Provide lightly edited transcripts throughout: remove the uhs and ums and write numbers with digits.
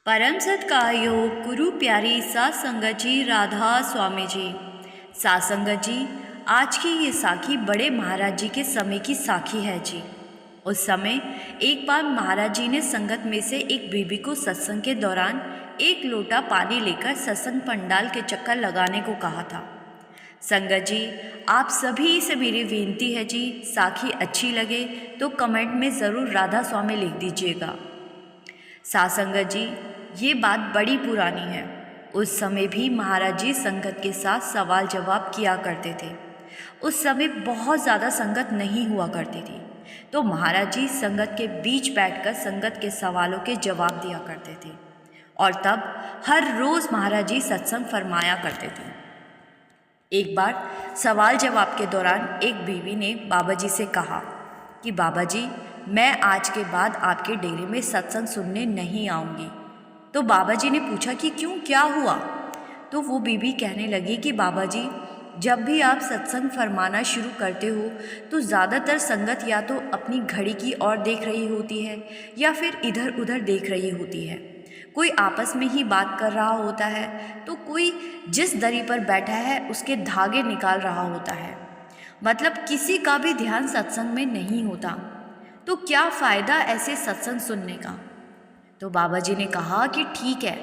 परम सत्कायो गुरु प्यारी सात संगत जी राधा स्वामी जी। सात संगत जी, आज की ये साखी बड़े महाराज जी के समय की साखी है जी। उस समय एक बार महाराज जी ने संगत में से एक बीबी को सत्संग के दौरान एक लोटा पानी लेकर सत्संग पंडाल के चक्कर लगाने को कहा था। संगत जी, आप सभी से मेरी विनती है जी, साखी अच्छी लगे तो कमेंट में ज़रूर राधा स्वामी लिख दीजिएगा। सात संगत जी, ये बात बड़ी पुरानी है। उस समय भी महाराज जी संगत के साथ सवाल जवाब किया करते थे। उस समय बहुत ज़्यादा संगत नहीं हुआ करती थी, तो महाराज जी संगत के बीच बैठकर संगत के सवालों के जवाब दिया करते थे। और तब हर रोज़ महाराज जी सत्संग फरमाया करते थे। एक बार सवाल जवाब के दौरान एक बीवी ने बाबा जी से कहा कि बाबा जी, मैं आज के बाद आपके डेरे में सत्संग सुनने नहीं आऊँगी। तो बाबा जी ने पूछा कि क्यों, क्या हुआ? तो वो बीबी कहने लगी कि बाबा जी, जब भी आप सत्संग फरमाना शुरू करते हो तो ज़्यादातर संगत या तो अपनी घड़ी की ओर देख रही होती है या फिर इधर उधर देख रही होती है। कोई आपस में ही बात कर रहा होता है तो कोई जिस दरी पर बैठा है उसके धागे निकाल रहा होता है। मतलब किसी का भी ध्यान सत्संग में नहीं होता। तो क्या फ़ायदा ऐसे सत्संग सुनने का? तो बाबा जी ने कहा कि ठीक है,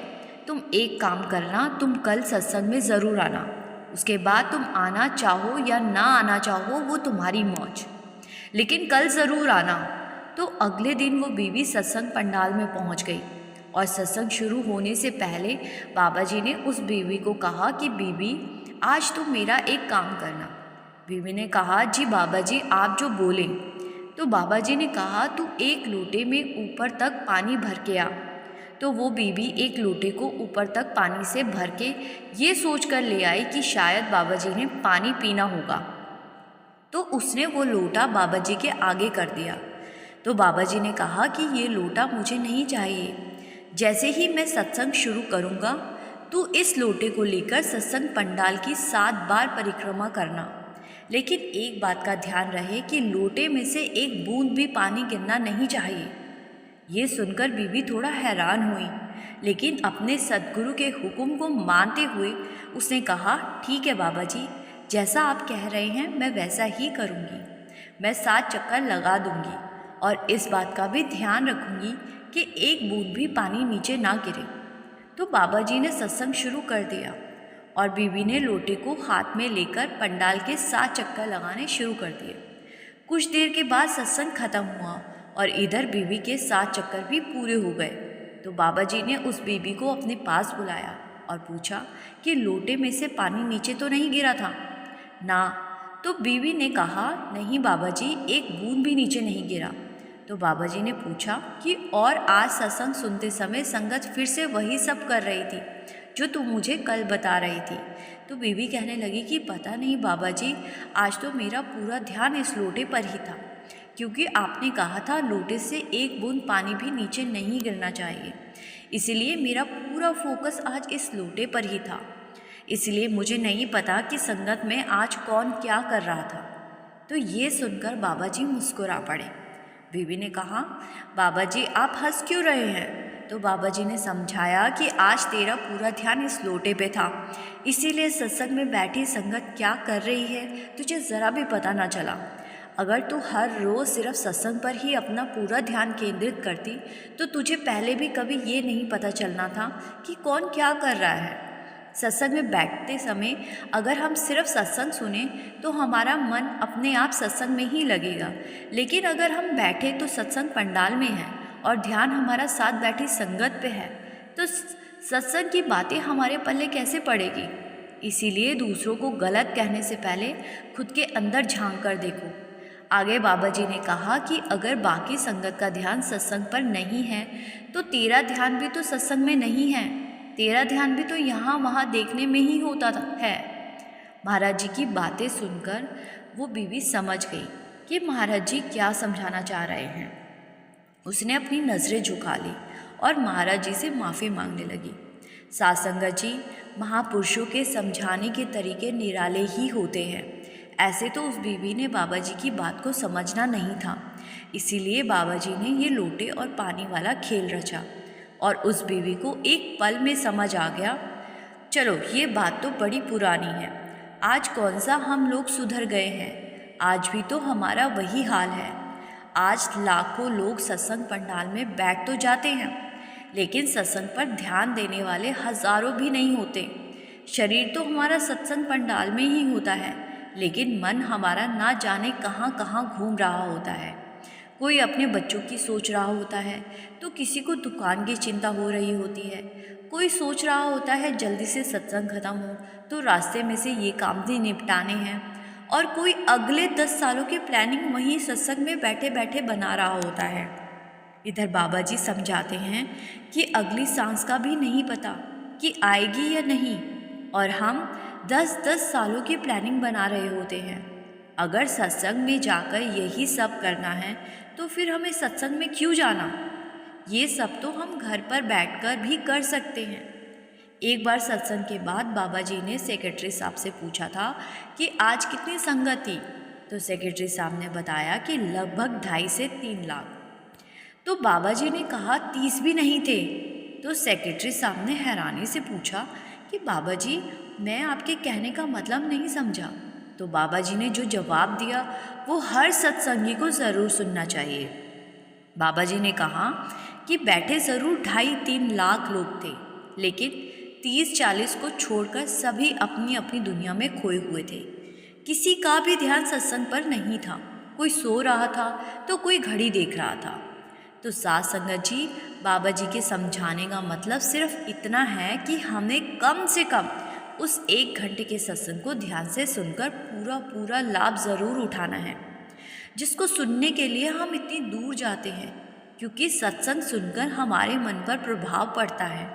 तुम एक काम करना, तुम कल सत्संग में ज़रूर आना। उसके बाद तुम आना चाहो या ना आना चाहो वो तुम्हारी मौज, लेकिन कल ज़रूर आना। तो अगले दिन वो बीवी सत्संग पंडाल में पहुंच गई और सत्संग शुरू होने से पहले बाबा जी ने उस बीवी को कहा कि बीवी, आज तुम मेरा एक काम करना। बीवी ने कहा, जी बाबा जी, आप जो बोलें। तो बाबा जी ने कहा, तू एक लोटे में ऊपर तक पानी भर के आ। तो वो बीबी एक लोटे को ऊपर तक पानी से भर के ये सोच कर ले आई कि शायद बाबा जी ने पानी पीना होगा। तो उसने वो लोटा बाबा जी के आगे कर दिया। तो बाबा जी ने कहा कि ये लोटा मुझे नहीं चाहिए। जैसे ही मैं सत्संग शुरू करूँगा तू इस लोटे को लेकर सत्संग पंडाल की 7 बार परिक्रमा करना, लेकिन एक बात का ध्यान रहे कि लोटे में से एक बूंद भी पानी गिरना नहीं चाहिए। ये सुनकर बीवी थोड़ा हैरान हुई, लेकिन अपने सद्गुरु के हुक्म को मानते हुए उसने कहा, ठीक है बाबा जी, जैसा आप कह रहे हैं मैं वैसा ही करूँगी। मैं 7 चक्कर लगा दूँगी और इस बात का भी ध्यान रखूँगी कि एक बूंद भी पानी नीचे ना गिरे। तो बाबा जी ने सत्संग शुरू कर दिया और बीवी ने लोटे को हाथ में लेकर पंडाल के 7 चक्कर लगाने शुरू कर दिए। कुछ देर के बाद सत्संग खत्म हुआ और इधर बीवी के 7 चक्कर भी पूरे हो गए। तो बाबा जी ने उस बीवी को अपने पास बुलाया और पूछा कि लोटे में से पानी नीचे तो नहीं गिरा था ना? तो बीवी ने कहा, नहीं बाबा जी, एक बूंद भी नीचे नहीं गिरा। तो बाबा जी ने पूछा कि और आज सत्संग सुनते समय संगत फिर से वही सब कर रही थी जो तू मुझे कल बता रही थी? तो बीवी कहने लगी कि पता नहीं बाबा जी, आज तो मेरा पूरा ध्यान इस लोटे पर ही था, क्योंकि आपने कहा था लोटे से एक बूंद पानी भी नीचे नहीं गिरना चाहिए। इसलिए मेरा पूरा फोकस आज इस लोटे पर ही था। इसलिए मुझे नहीं पता कि संगत में आज कौन क्या कर रहा था। तो ये सुनकर बाबा जी मुस्कुरा पड़े। बीवी ने कहा, बाबा जी आप हंस क्यों रहे हैं? तो बाबा जी ने समझाया कि आज तेरा पूरा ध्यान इस लोटे पे था, इसीलिए सत्संग में बैठी संगत क्या कर रही है तुझे ज़रा भी पता ना चला। अगर तू हर रोज़ सिर्फ सत्संग पर ही अपना पूरा ध्यान केंद्रित करती तो तुझे पहले भी कभी ये नहीं पता चलना था कि कौन क्या कर रहा है। सत्संग में बैठते समय अगर हम सिर्फ सत्संग सुने तो हमारा मन अपने आप सत्संग में ही लगेगा, लेकिन अगर हम बैठे तो सत्संग पंडाल में है और ध्यान हमारा साथ बैठी संगत पे है, तो सत्संग की बातें हमारे पल्ले कैसे पड़ेगी? इसीलिए दूसरों को गलत कहने से पहले खुद के अंदर झांक कर देखो। आगे बाबा जी ने कहा कि अगर बाकी संगत का ध्यान सत्संग पर नहीं है तो तेरा ध्यान भी तो सत्संग में नहीं है। तेरा ध्यान भी तो यहाँ वहाँ देखने में ही होता है। महाराज जी की बातें सुनकर वो बीवी समझ गई कि महाराज जी क्या समझाना चाह रहे हैं। उसने अपनी नज़रें झुका ली और महाराज जी से माफ़ी मांगने लगी। सात संगत जी, महापुरुषों के समझाने के तरीके निराले ही होते हैं। ऐसे तो उस बीवी ने बाबा जी की बात को समझना नहीं था, इसीलिए बाबा जी ने ये लोटे और पानी वाला खेल रचा। और उस बीवी को एक पल में समझ आ गया, चलो ये बात तो बड़ी पुरानी है, आज कौन सा हम लोग सुधर गए हैं, आज भी तो हमारा वही हाल है। आज लाखों लोग सत्संग पंडाल में बैठ तो जाते हैं, लेकिन सत्संग पर ध्यान देने वाले हजारों भी नहीं होते। शरीर तो हमारा सत्संग पंडाल में ही होता है, लेकिन मन हमारा ना जाने कहाँ कहाँ घूम रहा होता है। कोई अपने बच्चों की सोच रहा होता है, तो किसी को दुकान की चिंता हो रही होती है। कोई सोच रहा होता है जल्दी से सत्संग खत्म हो तो रास्ते में से ये काम भी निपटाने हैं, और कोई अगले 10 सालों की प्लानिंग वहीं सत्संग में बैठे बैठे बना रहा होता है। इधर बाबा जी समझाते हैं कि अगली सांस का भी नहीं पता कि आएगी या नहीं, और हम 10-10 सालों की प्लानिंग बना रहे होते हैं। अगर सत्संग में जाकर यही सब करना है तो फिर हमें सत्संग में क्यों जाना? ये सब तो हम घर पर बैठकर भी कर सकते हैं। एक बार सत्संग के बाद बाबा जी ने सेक्रेटरी साहब से पूछा था कि आज कितनी संगत थी, तो सेक्रेटरी साहब ने बताया कि लगभग 2.5 से 3 लाख। तो बाबा जी ने कहा 30 भी नहीं थे। तो सेक्रेटरी साहब ने हैरानी से पूछा कि बाबा जी, मैं आपके कहने का मतलब नहीं समझा। तो बाबा जी ने जो जवाब दिया वो हर सत्संगी को ज़रूर सुनना चाहिए। बाबा जी ने कहा कि बैठे ज़रूर 2.5-3 लाख लोग थे, लेकिन 30-40 को छोड़कर सभी अपनी अपनी दुनिया में खोए हुए थे। किसी का भी ध्यान सत्संग पर नहीं था। कोई सो रहा था तो कोई घड़ी देख रहा था। तो साथ संगत जी, बाबा जी के समझाने का मतलब सिर्फ इतना है कि हमें कम से कम उस 1 घंटे के सत्संग को ध्यान से सुनकर पूरा लाभ ज़रूर उठाना है, जिसको सुनने के लिए हम इतनी दूर जाते हैं, क्योंकि सत्संग सुनकर हमारे मन पर प्रभाव पड़ता है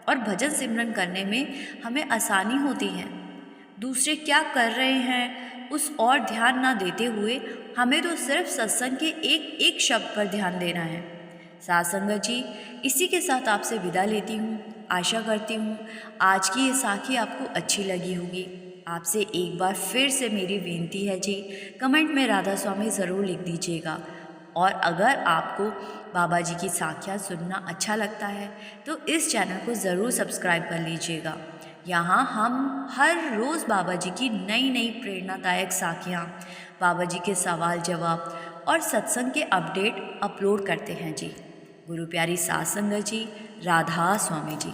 और भजन सिमरन करने में हमें आसानी होती है। दूसरे क्या कर रहे हैं उस और ध्यान ना देते हुए हमें तो सिर्फ सत्संग के एक एक शब्द पर ध्यान देना है। साथ संगत जी, इसी के साथ आपसे विदा लेती हूँ। आशा करती हूँ आज की ये साखी आपको अच्छी लगी होगी। आपसे एक बार फिर से मेरी विनती है जी, कमेंट में राधा स्वामी ज़रूर लिख दीजिएगा। और अगर आपको बाबा जी की साखियाँ सुनना अच्छा लगता है तो इस चैनल को ज़रूर सब्सक्राइब कर लीजिएगा। यहाँ हम हर रोज़ बाबा जी की नई नई प्रेरणादायक साखियाँ, बाबा जी के सवाल जवाब और सत्संग के अपडेट अपलोड करते हैं जी। गुरु प्यारी साथ संगत जी, राधा स्वामी जी।